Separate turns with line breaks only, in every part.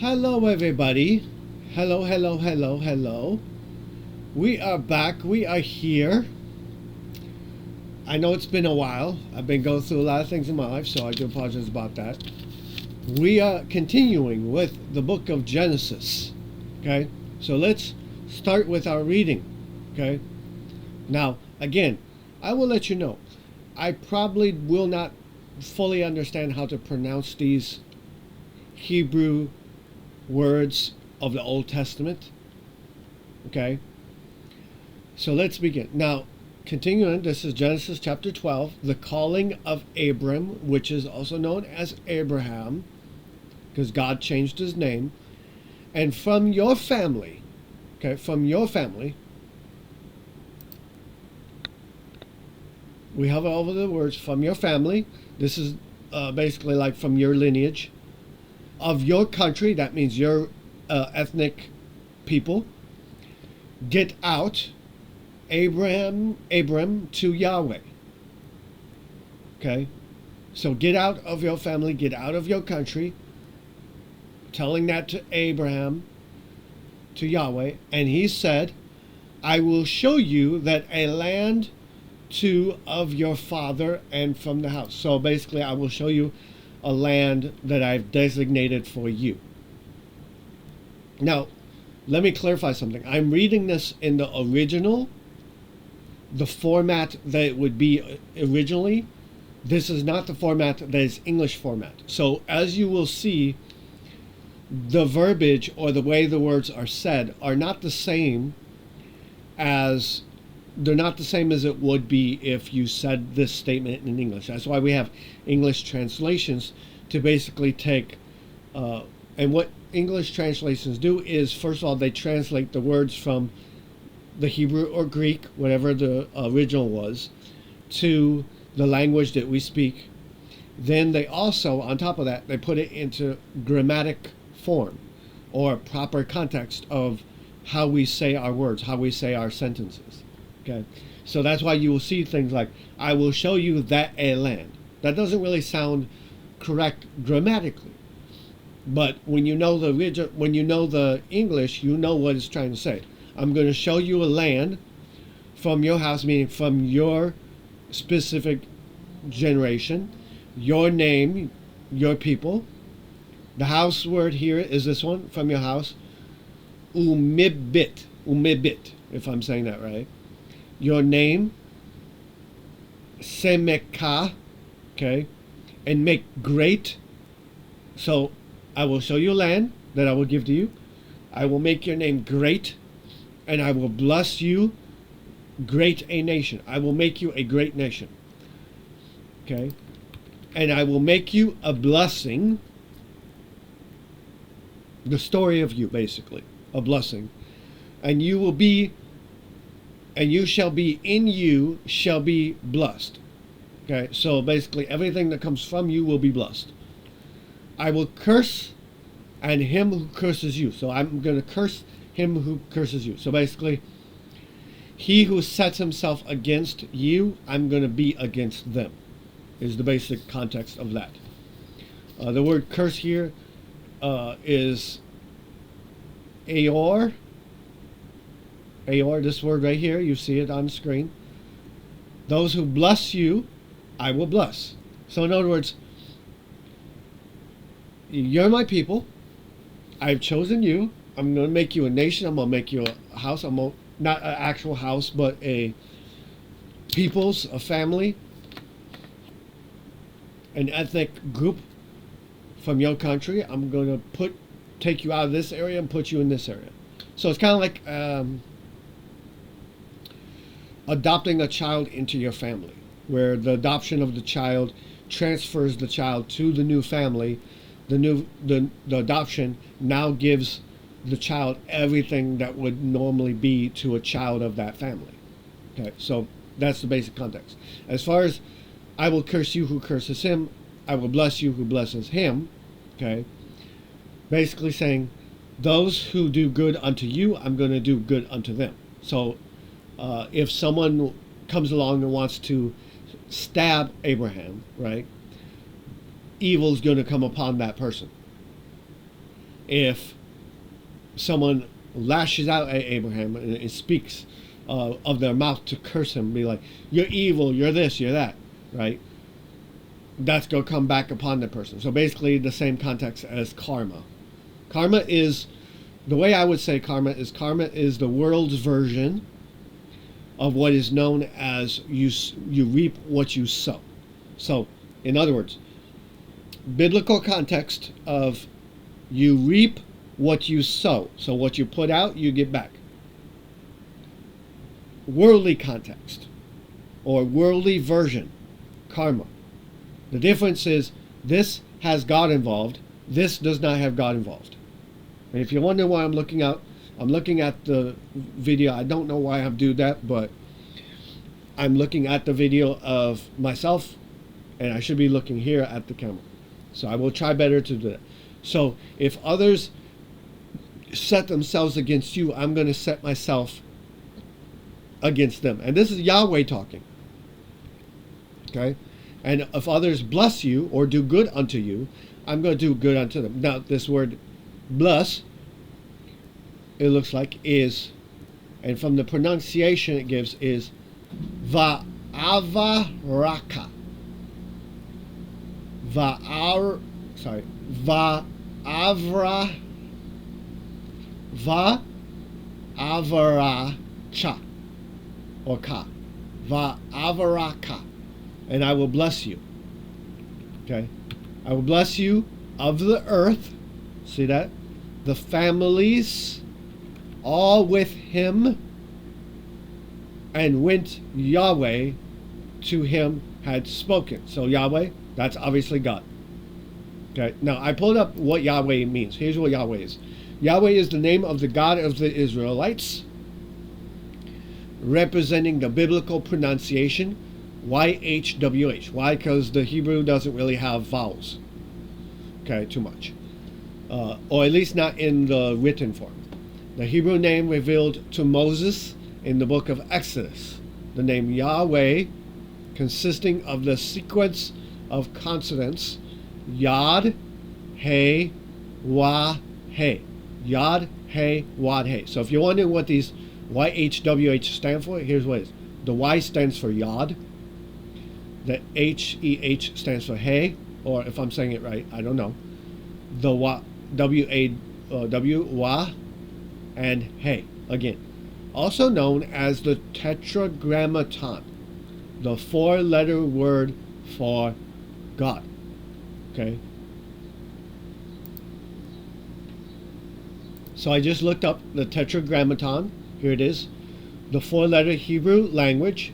Hello, everybody. Hello, hello, hello, hello. We are back. We are here. I know it's been a while. I've been going through a lot of things in my life, so I do apologize about that. We are continuing with the book of Genesis. Okay? So let's start with our reading. Okay? Now, again, I will let you know, I probably will not fully understand how to pronounce these Hebrew words of the Old Testament. Okay? So let's begin. Now, continuing, this is Genesis chapter 12, the calling of Abram, which is also known as Abraham, because God changed his name. And from your family, okay, from your family, we have over the words from your family. This is basically like from your lineage, of your country, that means your ethnic people, get out, Abram to Yahweh. Okay? So get out of your family, get out of your country, telling that to Abraham, to Yahweh, and he said, I will show you that a land to of your father and from the house. So basically, I will show you a land that I've designated for you. Now, let me clarify something. I'm reading this in the original, the format that it would be originally. This is not the format that is English format. So as you will see, the verbiage or the way the words are said are not the same as it would be if you said this statement in English. That's why we have English translations to basically take, and what English translations do is, first of all, they translate the words from the Hebrew or Greek, whatever the original was, to the language that we speak. Then they also, on top of that, they put it into grammatic form or proper context of how we say our words, how we say our sentences. Okay, so that's why you will see things like, I will show you that a land. That doesn't really sound correct grammatically. But when you know the English, you know what it's trying to say. I'm going to show you a land from your house, meaning from your specific generation, your name, your people. The house word here is this one, from your house. Umibit, if I'm saying that right. Your name, Semekah, okay, and make great. So I will show you land that I will give to you. I will make your name great, and I will bless you, great a nation. I will make you a great nation. Okay? And I will make you a blessing. The story of you, basically, a blessing. And you shall be in you shall be blessed. Okay? So basically, everything that comes from you will be blessed. I will curse and him who curses you. So I'm going to curse him who curses you. So basically, he who sets himself against you, I'm going to be against them, is the basic context of that. The word curse here is Aor. Aor, this word right here, you see it on the screen. Those who bless you, I will bless. So in other words, you're my people. I've chosen you. I'm going to make you a nation. I'm going to make you a house. Not an actual house, but a peoples, a family, an ethnic group from your country. I'm going to take you out of this area and put you in this area. So it's kind of like adopting a child into your family, where the adoption of the child transfers the child to the new family. The adoption now gives the child everything that would normally be to a child of that family. Okay, so that's the basic context. As far as I will curse you who curses him, I will bless you who blesses him. Okay, basically saying those who do good unto you, I'm going to do good unto them. So if someone comes along and wants to stab Abraham, right, evil's going to come upon that person. if someone lashes out at Abraham and speaks of their mouth to curse him, be like, you're evil, you're this, you're that, right? That's going to come back upon the person. So basically the same context as karma. Karma is, the way I would say karma is the world's version of what is known as you reap what you sow. So, in other words, biblical context of you reap what you sow. So what you put out, you get back. Worldly context or worldly version, karma. The difference is this has God involved, this does not have God involved. And if you wonder why I'm looking at the video. I don't know why I'm doing that, but I'm looking at the video of myself, and I should be looking here at the camera. So I will try better to do that. So if others set themselves against you, I'm going to set myself against them. And this is Yahweh talking. Okay? And if others bless you or do good unto you, I'm going to do good unto them. Now, this word bless, it looks like is, and from the pronunciation it gives, is va'avaraka. Va'avaracha, or ka. Va'avaraka. And I will bless you. Okay? I will bless you of the earth. See that? The families, all with him, and went Yahweh to him had spoken. So Yahweh, that's obviously God. Okay, now I pulled up what Yahweh means. Here's what Yahweh is. Yahweh is the name of the God of the Israelites, representing the biblical pronunciation YHWH. Why? Because the Hebrew doesn't really have vowels. Okay, too much. Or at least not in the written form. The Hebrew name revealed to Moses in the book of Exodus. The name Yahweh, consisting of the sequence of consonants Yod, He, Wah, He. Yod, He, Wad, He. So if you're wondering what these YHWH stand for, here's what it is. The Y stands for Yod. The HEH stands for He, or if I'm saying it right, I don't know. The W, Wah, and He, again. Also known as the Tetragrammaton, the four-letter word for God. Okay? So I just looked up the Tetragrammaton. Here it is. The four-letter Hebrew language,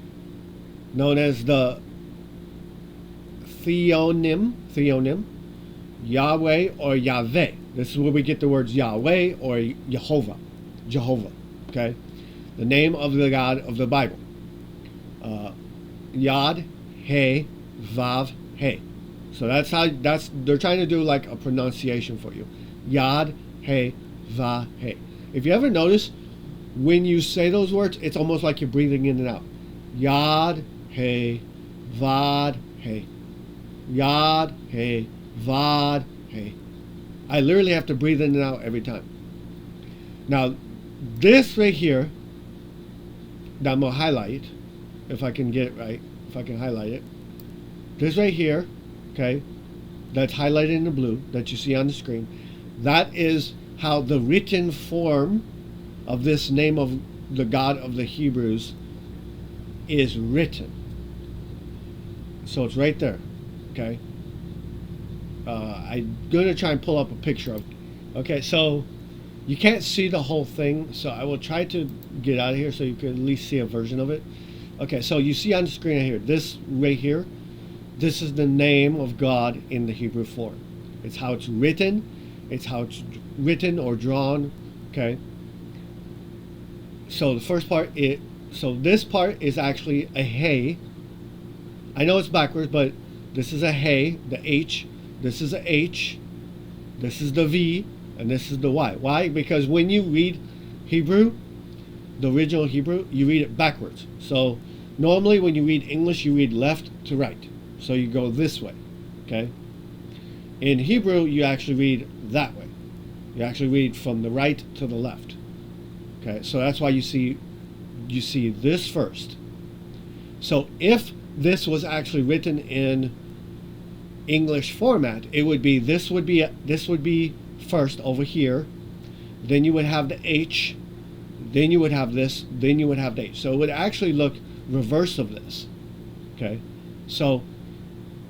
known as the theonym, Yahweh or Yahweh. This is where we get the words Yahweh or Jehovah. Okay? The name of the God of the Bible. Yod, He, Vav, He. So they're trying to do like a pronunciation for you. Yod, He, Vav, He. If you ever notice, when you say those words, it's almost like you're breathing in and out. Yod, He, Vad, He. Yod, He, Vad, He. I literally have to breathe in and out every time. Now, this right here, that I'm going to highlight, if I can get it right, if I can highlight it. This right here, okay, that's highlighted in the blue that you see on the screen, that is how the written form of this name of the God of the Hebrews is written. So it's right there, okay? I'm going to try and pull up a picture of it. Okay, so you can't see the whole thing, so I will try to get out of here so you can at least see a version of it. Okay, so you see on the screen here, this right here, this is the name of God in the Hebrew form. It's how it's written. It's how it's written or drawn, okay? So the first part, this part is actually a He. I know it's backwards, but this is a He, the H. This is a H. This is the V. And this is the Y. Why? Because when you read Hebrew, the original Hebrew, you read it backwards. So normally when you read English, you read left to right. So you go this way, okay? In Hebrew, you actually read that way. You actually read from the right to the left. Okay, so that's why you see this first. So if this was actually written in English format, it would be this would be first over here, then you would have the H, then you would have this, then you would have the H. So it would actually look reverse of this. Okay, so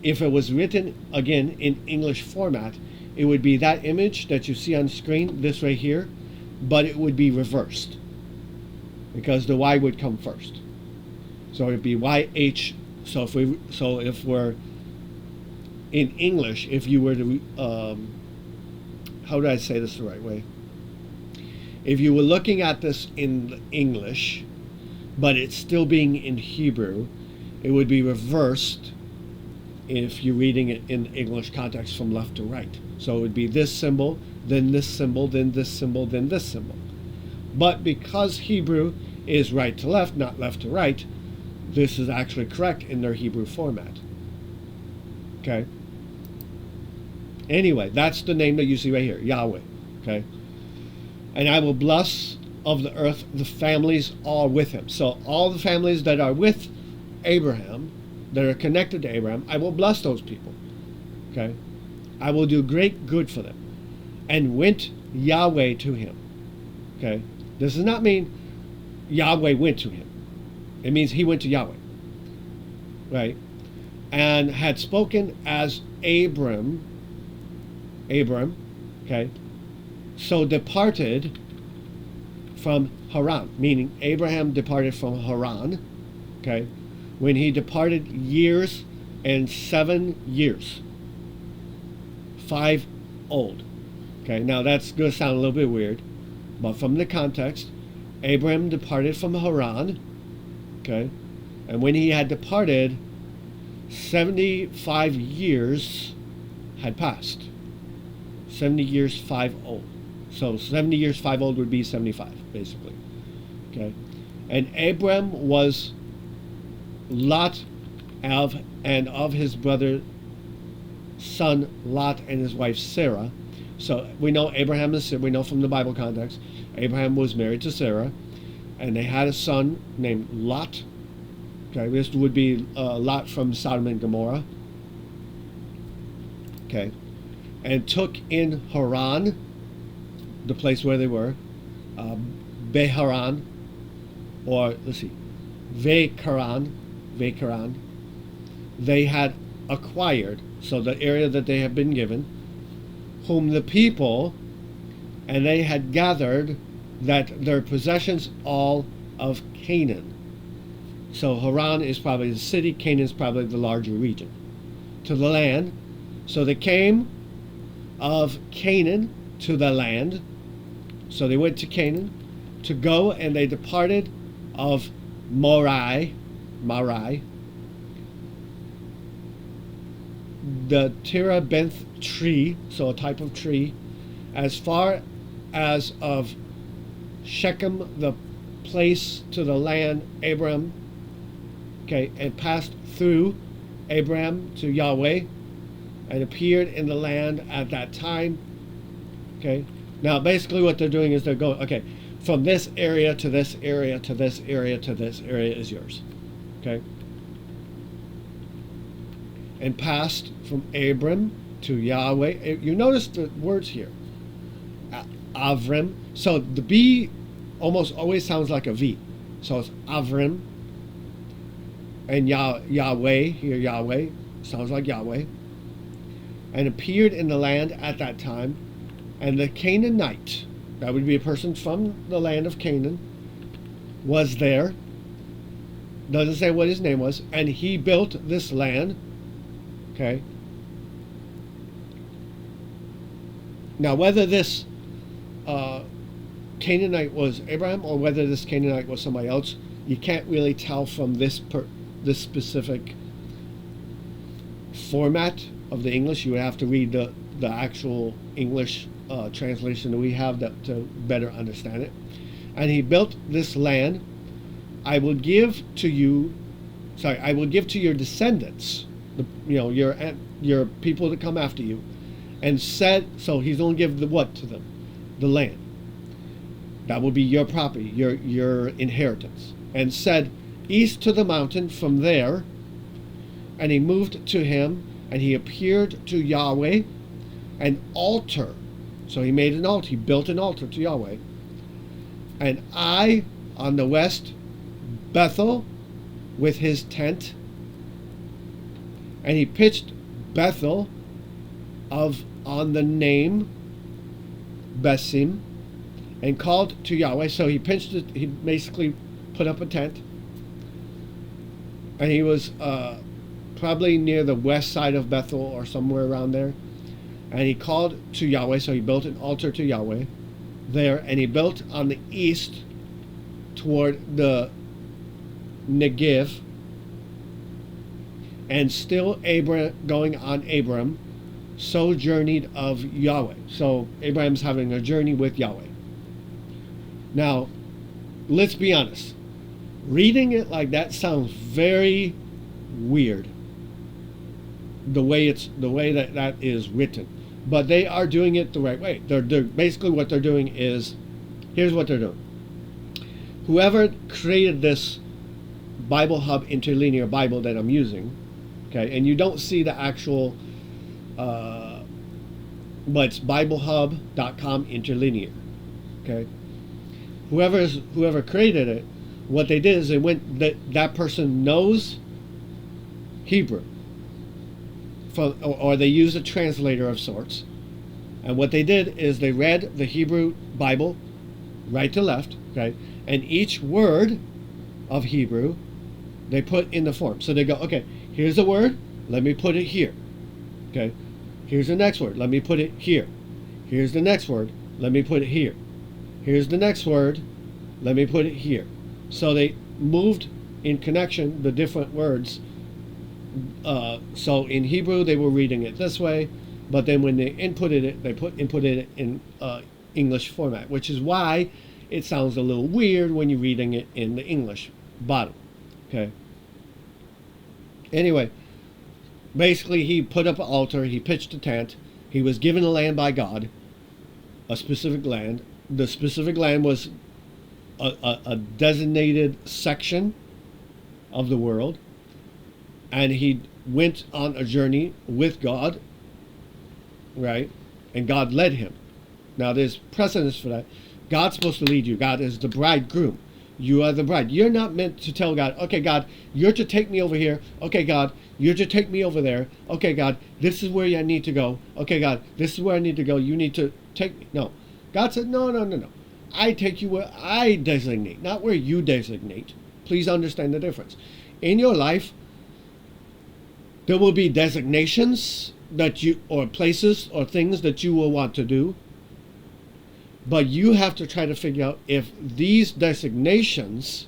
if it was written again in English format, it would be that image that you see on the screen, this right here, but it would be reversed because the Y would come first. So it'd be YH. So if we're in English, if you were to how do I say this the right way? If you were looking at this in English, but it's still being in Hebrew, it would be reversed if you're reading it in English context from left to right. So it would be this symbol, then this symbol, then this symbol, then this symbol. But because Hebrew is right to left, not left to right, this is actually correct in their Hebrew format. Okay? Anyway, that's the name that you see right here, Yahweh. Okay? And I will bless of the earth the families all with him. So all the families that are with Abraham, that are connected to Abraham, I will bless those people. Okay? I will do great good for them. And went Yahweh to him. Okay? This does not mean Yahweh went to him. It means he went to Yahweh. Right? And had spoken as Abram, okay? So departed from Haran, meaning Abraham departed from Haran, okay? When he departed years and 7 years, 5 old. Okay, now that's going to sound a little bit weird, but from the context, Abraham departed from Haran, okay? And when he had departed, 75 years had passed. 70 years 5 old. So 70 years 5 old would be 75, basically. Okay? And Abram was Lot and of his brother son Lot and his wife Sarah. So we know Abraham and Sarah, we know from the Bible context, Abraham was married to Sarah, and they had a son named Lot. Okay, this would be Lot from Sodom and Gomorrah. Okay, and took in Haran, the place where they were, Beharan, or let's see, Vekaran. They had acquired, so the area that they had been given, whom the people, and they had gathered that their possessions all of Canaan. So Haran is probably the city, Canaan is probably the larger region. To the land. So they came of Canaan to the land. So they went to Canaan to go, and they departed of Morai, the terebinth tree, so a type of tree, as far as of Shechem, the place to the land Abram, okay, and passed through Abram to Yahweh, and appeared in the land at that time. Okay, now basically what they're doing is they're going, okay, from this area to this area to this area to this area is yours. Okay, and passed from Abram to Yahweh. You notice the words here, Avram. So the B almost always sounds like a V. So it's Avram. And Yahweh, here Yahweh, sounds like Yahweh. And appeared in the land at that time. And the Canaanite, that would be a person from the land of Canaan, was there. Doesn't say what his name was. And he built this land. Okay. Now, whether this Canaanite was Abraham or whether this Canaanite was somebody else, you can't really tell from this specific format of the English. You would have to read the actual English translation that we have to better understand it. And he built this land. I will give to your descendants, your people that come after you, and said, so he's going to give the what to them? the land. That will be your property, your inheritance. And said, east to the mountain from there. And he moved to him, and he appeared to Yahweh, an altar. So he made an altar. He built an altar to Yahweh. And Ai on the west, Bethel with his tent. And he pitched Bethel on the name Besim, and called to Yahweh. So he pitched it. He basically put up a tent, and he was probably near the west side of Bethel or somewhere around there. And he called to Yahweh. So he built an altar to Yahweh there, and he built on the east toward the Negev. And still going on Abram, so journeyed of Yahweh. So Abraham's having a journey with Yahweh. Now, let's be honest. Reading it like that sounds very weird. The way that is written, but they are doing it the right way. They're basically what they're doing is, here's what they're doing. Whoever created this Bible Hub Interlinear Bible that I'm using, okay, and you don't see the actual, but it's BibleHub.com Interlinear, okay. Whoever created it, what they did is they went, that person knows Hebrew, or they use a translator of sorts, and what they did is they read the Hebrew Bible right to left, okay, and each word of Hebrew they put in the form. So they go, okay, here's a word, let me put it here, okay, here's the next word, let me put it here, here's the next word, let me put it here, here's the next word, let me put it here. So they moved in connection the different words. So in Hebrew they were reading it this way, but then when they inputted it, they inputted it in English format, which is why it sounds a little weird when you're reading it in the English bottom. Okay. Anyway, basically he put up an altar, he pitched a tent, he was given a land by God, a specific land. The specific land was a designated section of the world, and he went on a journey with God, right? And God led him. Now there's precedence for that. God's supposed to lead you. God is the bridegroom. You are the bride. You're not meant to tell God, okay, God, you're to take me over here. Okay, God, you're to take me over there. Okay, God, this is where I need to go. Okay, God, this is where I need to go. You need to take me. No. God said, no. I take you where I designate, not where you designate. Please understand the difference. In your life, there will be designations or places or things that you will want to do. But you have to try to figure out if these designations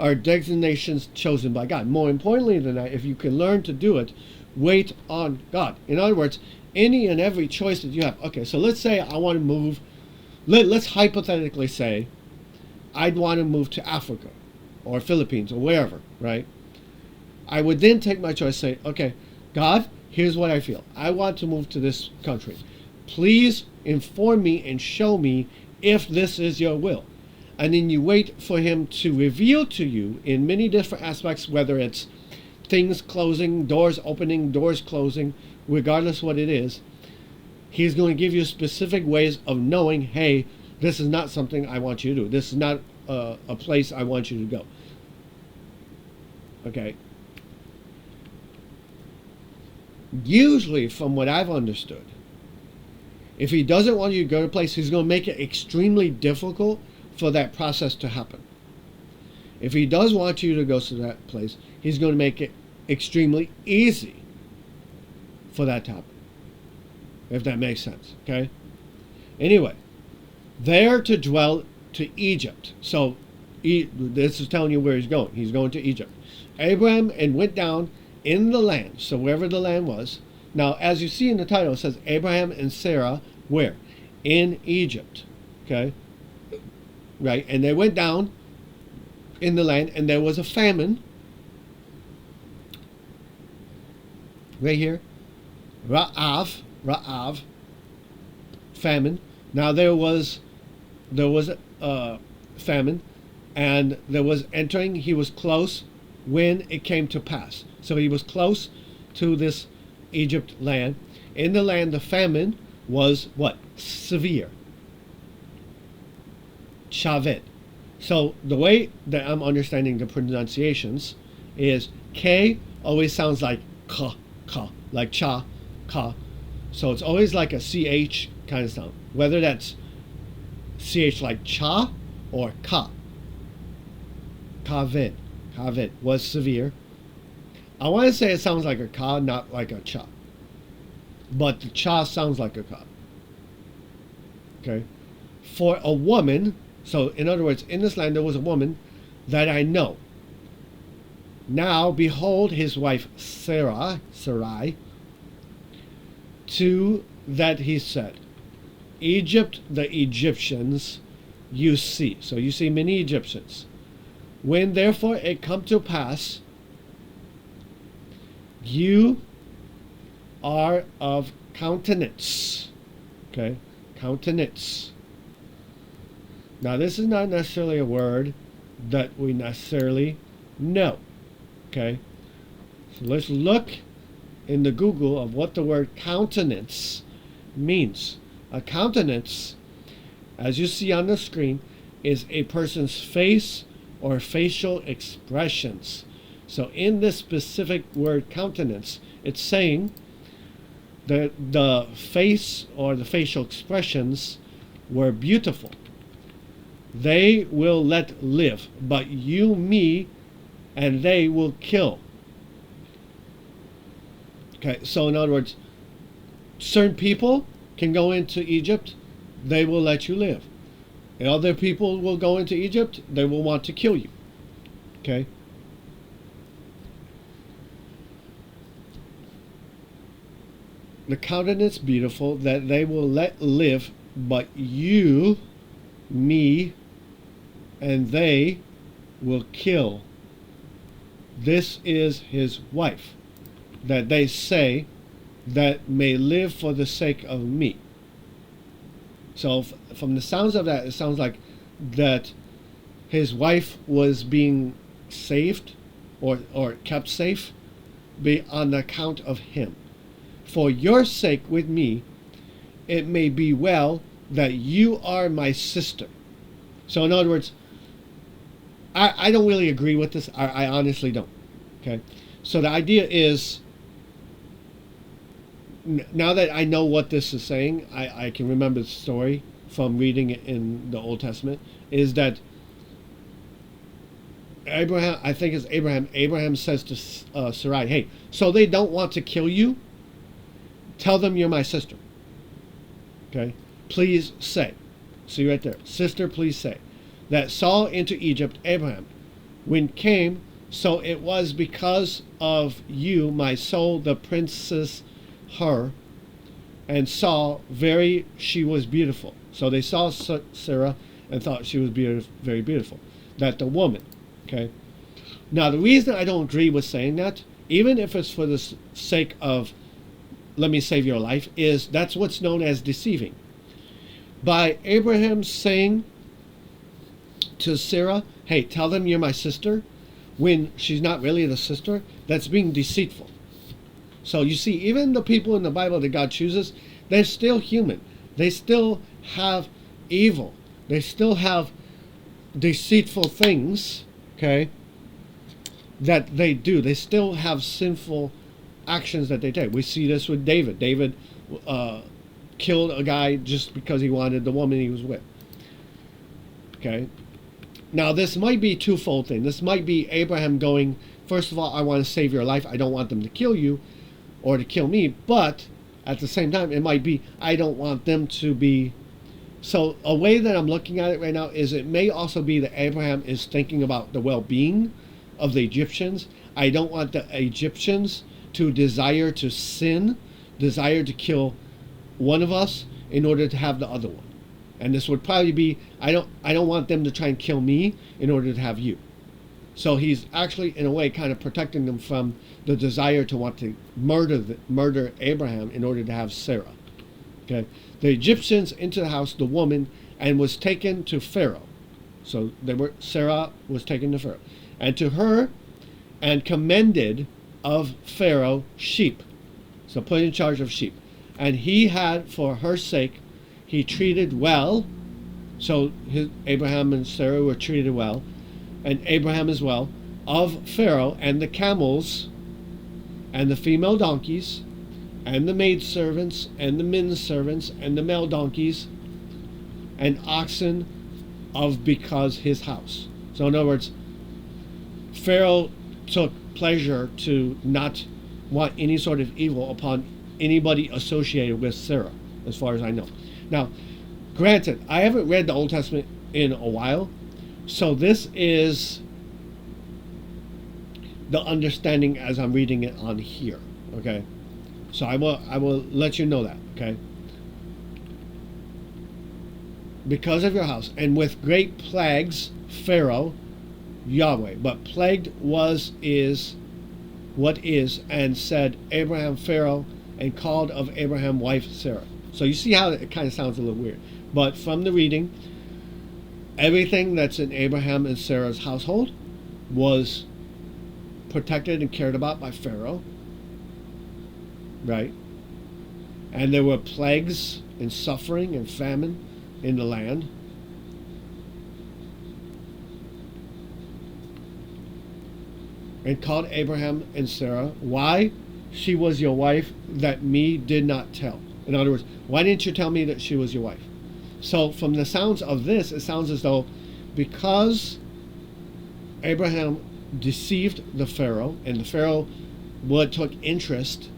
are designations chosen by God. More importantly than that, if you can learn to do it, wait on God. In other words, any and every choice that you have. Okay, so let's say I want to move. Let's hypothetically say I'd want to move to Africa or Philippines or wherever, right? I would then take my choice, say, okay, God, here's what I feel. I want to move to this country. Please inform me and show me if this is your will. And then you wait for him to reveal to you in many different aspects, whether it's things closing, doors opening, doors closing, regardless what it is. He's going to give you specific ways of knowing, hey, this is not something I want you to do. This is not a place I want you to go. Okay. Usually, from what I've understood, if he doesn't want you to go to a place, he's going to make it extremely difficult for that process to happen. If he does want you to go to that place, he's going to make it extremely easy for that to happen. If that makes sense, okay? Anyway, there to dwell to Egypt. So, this is telling you where he's going. He's going to Egypt. Abraham and went down in the land, so wherever the land was. Now, as you see in the title, it says Abraham and Sarah, where? In Egypt, okay? Right, and they went down in the land, and there was a famine. Right here. Ra'av, famine, Now there was a famine, and there was entering. He was close when it came to pass. So he was close to this Egypt land. In the land, the famine was what? Severe. Chavet. So the way that I'm understanding the pronunciations is K always sounds like K, K, like cha, Ka. So it's always like a CH kind of sound. Whether that's CH like cha or Ka. Kavet. Kavet was severe. I want to say it sounds like a Ka, not like a cha. But the cha sounds like a Ka. Okay? For a woman, so in other words, in this land there was a woman that I know. Now behold his wife Sarai, to that he said, Egypt, the Egyptians you see. So you see many Egyptians. When therefore it come to pass, you are of countenance. Okay? Countenance. Now this is not necessarily a word that we necessarily know. Okay? So let's look in the Google of what the word countenance means. A countenance, as you see on the screen, is a person's face or facial expressions. So in this specific word countenance, it's saying that the face or the facial expressions were beautiful. They will let live, but you, me, and they will kill. Okay, so in other words, certain people can go into Egypt, they will let you live. And other people will go into Egypt, they will want to kill you. Okay? The countenance beautiful, that they will let live, but you, me, and they will kill. This is his wife, that they say that may live for the sake of me. So from the sounds of that, it sounds like that his wife was being saved or kept safe on the account of him. For your sake with me, it may be well that you are my sister. So in other words, I don't really agree with this. I honestly don't. Okay? So the idea is, now that I know what this is saying, I can remember the story from reading it in the Old Testament, is that Abraham, I think it's Abraham says to Sarai, hey, so they don't want to kill you? Tell them you're my sister. Okay? Please say. See right there. Sister, please say. That saw into Egypt Abraham, when came, so it was because of you, my soul, the princess, her, and saw she was beautiful. So they saw Sarah and thought she was very beautiful. That the woman. Okay? Now the reason I don't agree with saying that, even if it's for the sake of let me save your life, is that's what's known as deceiving. By Abraham saying to Sarah, hey, tell them you're my sister, when she's not really the sister, that's being deceitful. So you see, even the people in the Bible that God chooses, they're still human. They still have evil. They still have deceitful things, okay, that they do. They still have sinful actions that they take. We see this with David. David killed a guy just because he wanted the woman he was with. Okay? Now, this might be a twofold thing. This might be Abraham going, first of all, I want to save your life. I don't want them to kill you or to kill me. But at the same time, it might be, I don't want them to be. So a way that I'm looking at it right now is it may also be that Abraham is thinking about the well-being of the Egyptians. I don't want the Egyptians to desire to sin, desire to kill one of us in order to have the other one. And this would probably be, I don't want them to try and kill me in order to have you. So he's actually, in a way, kind of protecting them from the desire to want to murder Abraham in order to have Sarah. Okay, the Egyptians into the house, the woman, and was taken to Pharaoh. So Sarah was taken to Pharaoh, and to her, and commended of Pharaoh sheep. So put in charge of sheep, and he had for her sake, he treated well. So Abraham and Sarah were treated well, and Abraham as well, of Pharaoh, and the camels, and the female donkeys, and the maidservants, and the men servants, and the male donkeys, and oxen of because his house. So in other words, Pharaoh took pleasure to not want any sort of evil upon anybody associated with Sarah, as far as I know. Now, granted, I haven't read the Old Testament in a while, so this is the understanding as I'm reading it on here. Okay, so I will let you know that. Okay, because of your house, and with great plagues, Pharaoh, Yahweh, but plagued is what is, and said Abraham Pharaoh, and called of Abraham wife Sarah. So you see how it kind of sounds a little weird, but from the reading, everything that's in Abraham and Sarah's household was protected and cared about by Pharaoh, right? And there were plagues and suffering and famine in the land. And called Abraham and Sarah. Why? She was your wife that me did not tell. In other words, why didn't you tell me that she was your wife? So from the sounds of this, it sounds as though because Abraham deceived the Pharaoh, and the Pharaoh took interest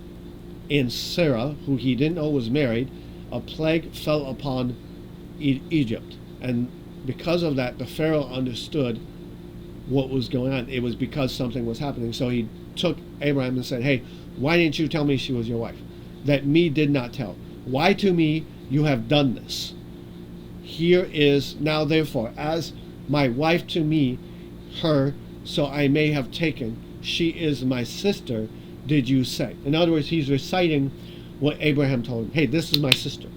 in Sarah, who he didn't know was married, a plague fell upon Egypt. And because of that, the Pharaoh understood what was going on. It was because something was happening. So he took Abraham and said, hey, why didn't you tell me she was your wife? That me did not tell. Why to me you have done this? Here is now therefore, as my wife to me, her, so I may have taken, she is my sister, did you say? In other words, he's reciting what Abraham told him. Hey, this is my sister.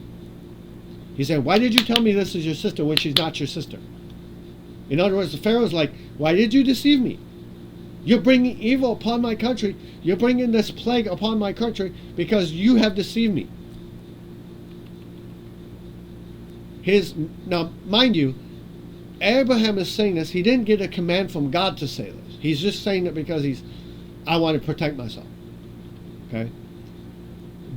He said, why did you tell me this is your sister when she's not your sister? In other words, the Pharaoh's like, why did you deceive me? You're bringing evil upon my country. You're bringing this plague upon my country because you have deceived me. Now, mind you, Abraham is saying this. He didn't get a command from God to say this. He's just saying it because I want to protect myself. Okay?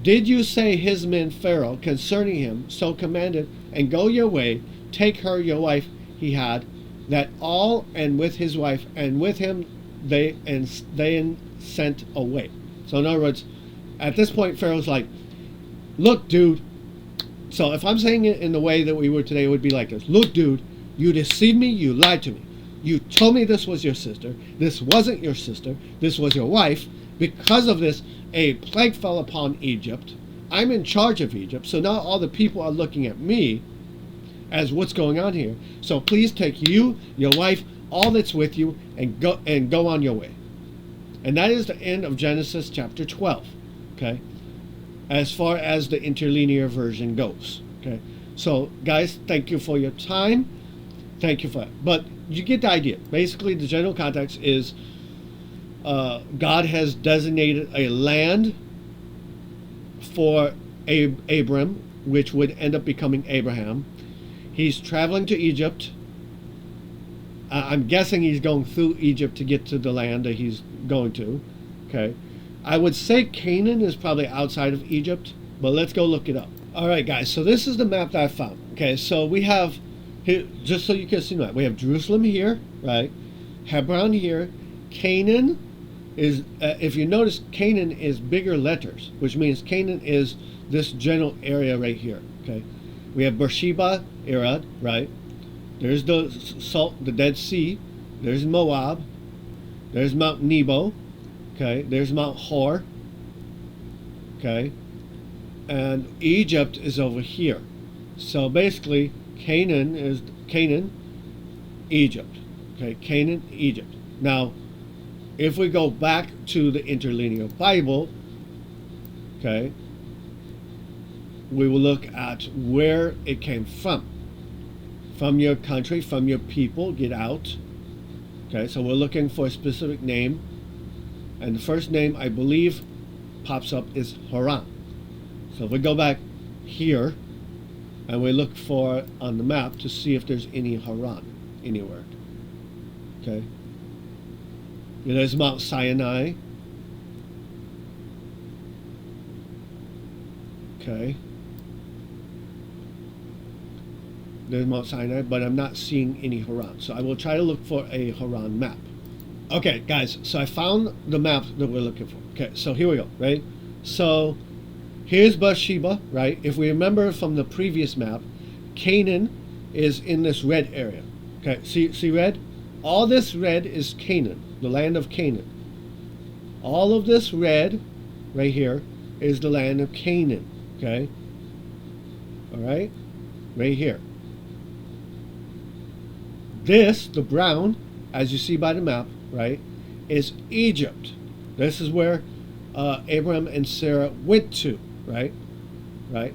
Did you say his men Pharaoh concerning him, so commanded, and go your way, take her your wife he had, that all and with his wife and with him they sent away. So in other words, at this point Pharaoh's like, look dude, so if I'm saying it in the way that we would today, it would be like this. Look dude, you deceived me, you lied to me. You told me this was your sister. This wasn't your sister. This was your wife. Because of this, a plague fell upon Egypt. I'm in charge of Egypt, so now all the people are looking at me as what's going on here. So please take you, your wife, all that's with you, and go on your way. And that is the end of Genesis chapter 12. Okay, as far as the interlinear version goes. Okay, so guys, thank you for your time. Thank you for that. But you get the idea. Basically, the general context is God has designated a land for Abram, which would end up becoming Abraham. He's traveling to Egypt. I'm guessing he's going through Egypt to get to the land that he's going to. Okay, I would say Canaan is probably outside of Egypt, but let's go look it up. All right, guys. So this is the map that I found. Okay, so we have here, just so you can see that, we have Jerusalem here, right? Hebron here. Canaan is, if you notice, Canaan is bigger letters, which means Canaan is this general area right here. Okay, we have Beersheba, Arad, right? There's the salt, the Dead Sea. There's Moab. There's Mount Nebo. Okay, there's Mount Hor. Okay, and Egypt is over here. So basically, Canaan, Egypt. Okay, Canaan, Egypt. Now, if we go back to the interlinear Bible, okay, we will look at where it came from your country, from your people. Get out. Okay, so we're looking for a specific name, and the first name I believe pops up is Haran. So if we go back here and we look for on the map to see if there's any Haran anywhere. Okay, there's Mount Sinai. Okay, there's Mount Sinai, but I'm not seeing any Haran. So I will try to look for a Haran map. Okay, guys, so I found the map that we're looking for. Okay, so here we go, right? So here's Beersheba, right? If we remember from the previous map, Canaan is in this red area. Okay, see red? All this red is Canaan, the land of Canaan. All of this red right here is the land of Canaan. Okay? All right? Right here. This, the brown, as you see by the map, right, is Egypt. This is where Abraham and Sarah went to, right? Right?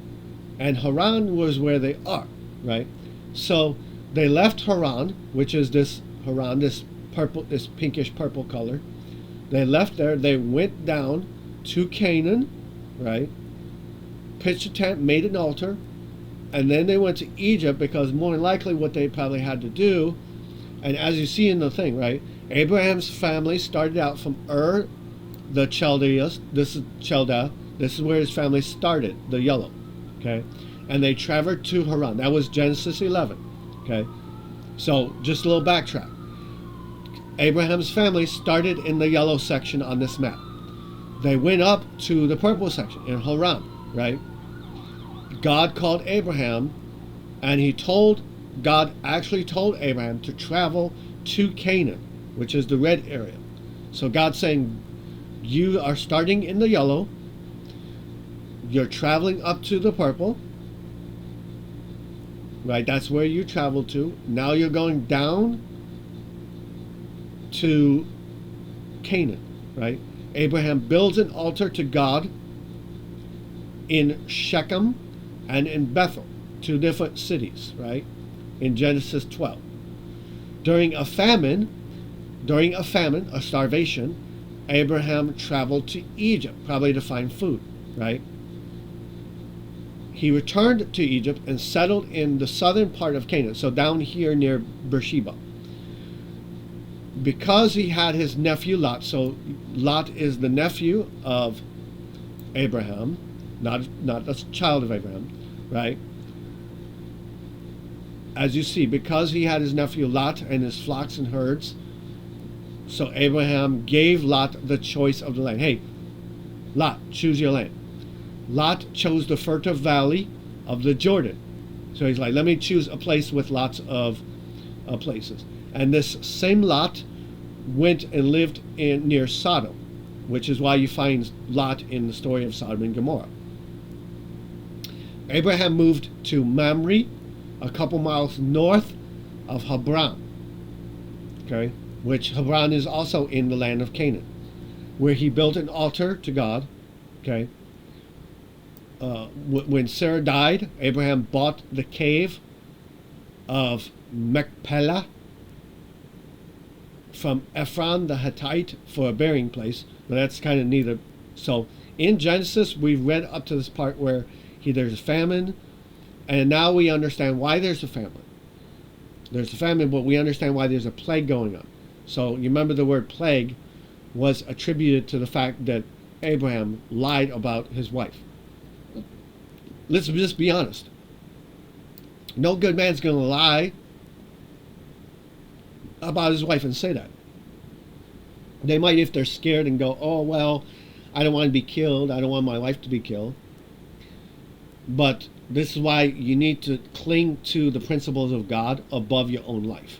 And Haran was where they are, right? So they left Haran, which is this Haran, this purple, this pinkish purple color. They left there. They went down to Canaan, right? Pitched a tent, made an altar, and then they went to Egypt, because more than likely what they probably had to do, and as you see in the thing, right, Abraham's family started out from Ur, the Chaldeans. This is Chaldea. This is where his family started, the yellow. Okay, and they traveled to Haran. That was Genesis 11. Okay, so just a little backtrack. Abraham's family started in the yellow section on this map. They went up to the purple section in Haran, right? God called Abraham, and God actually told Abraham to travel to Canaan, which is the red area. So God's saying, you are starting in the yellow, you're traveling up to the purple, right? That's where you travel to. Now you're going down to Canaan, right? Abraham builds an altar to God in Shechem and in Bethel, two different cities, right? In Genesis 12. During a famine, a starvation, Abraham traveled to Egypt, probably to find food, right? He returned to Egypt and settled in the southern part of Canaan, so down here near Beersheba. Because he had his nephew Lot, so Lot is the nephew of Abraham, not a child of Abraham, right? As you see, because he had his nephew Lot and his flocks and herds, so Abraham gave Lot the choice of the land. Hey, Lot, choose your land. Lot chose the fertile valley of the Jordan. So he's like, let me choose a place with lots of places. And this same Lot went and lived near Sodom, which is why you find Lot in the story of Sodom and Gomorrah. Abraham moved to Mamre, a couple miles north of Hebron, okay, which Hebron is also in the land of Canaan, where he built an altar to God, okay. When Sarah died, Abraham bought the cave of Machpelah from Ephron the Hittite for a burying place, but that's kind of neither. So in Genesis, we read up to this part where there's a famine, and now we understand why there's a famine. There's a famine, but we understand why there's a plague going on. So you remember the word plague was attributed to the fact that Abraham lied about his wife. Let's just be honest. No good man's going to lie about his wife and say that. They might, if they're scared, and go, oh, well, I don't want to be killed. I don't want my wife to be killed. But this is why you need to cling to the principles of God above your own life.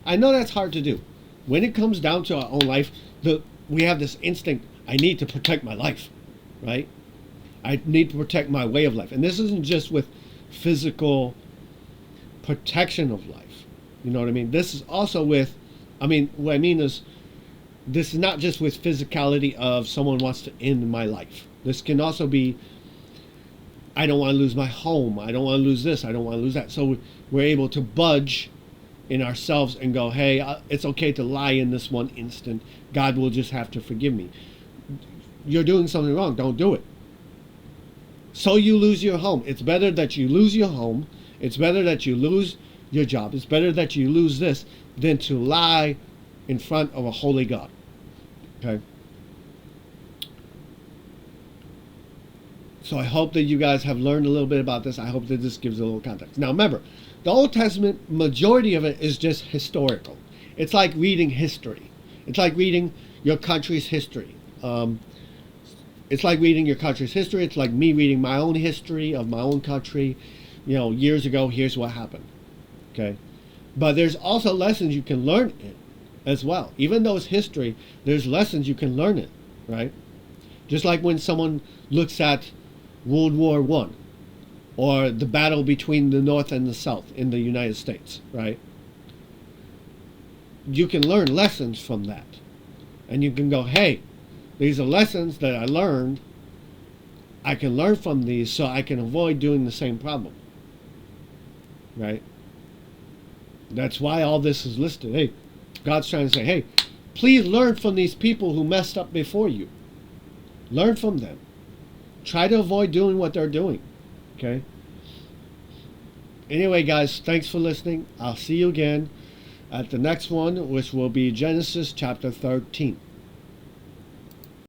I know that's hard to do. When it comes down to our own life, we have this instinct, I need to protect my life, right? I need to protect my way of life. And this isn't just with physical protection of life. You know what I mean? This is also with, what I mean is, this is not just with physicality of someone wants to end my life. This can also be, I don't want to lose my home. I don't want to lose this. I don't want to lose that. So we're able to budge in ourselves and go, hey, it's okay to lie in this one instant. God will just have to forgive me. You're doing something wrong. Don't do it. So you lose your home. It's better that you lose your home. It's better that you lose your job. It's better that you lose this than to lie in front of a holy God. Okay? So I hope that you guys have learned a little bit about this. I hope that this gives a little context. Now remember, the Old Testament, majority of it is just historical. It's like reading history. It's like reading your country's history. It's like reading your country's history. It's like me reading my own history of my own country. You know, years ago, here's what happened. Okay? But there's also lessons you can learn it as well. Even though it's history, there's lessons you can learn it, right? Just like when someone looks at World War I or the battle between the North and the South in the United States, right? You can learn lessons from that. And you can go, hey, these are lessons that I learned. I can learn from these so I can avoid doing the same problem. Right? That's why all this is listed. Hey, God's trying to say, hey, please learn from these people who messed up before you. Learn from them. Try to avoid doing what they're doing. Okay? Anyway, guys, thanks for listening. I'll see you again at the next one, which will be Genesis chapter 13.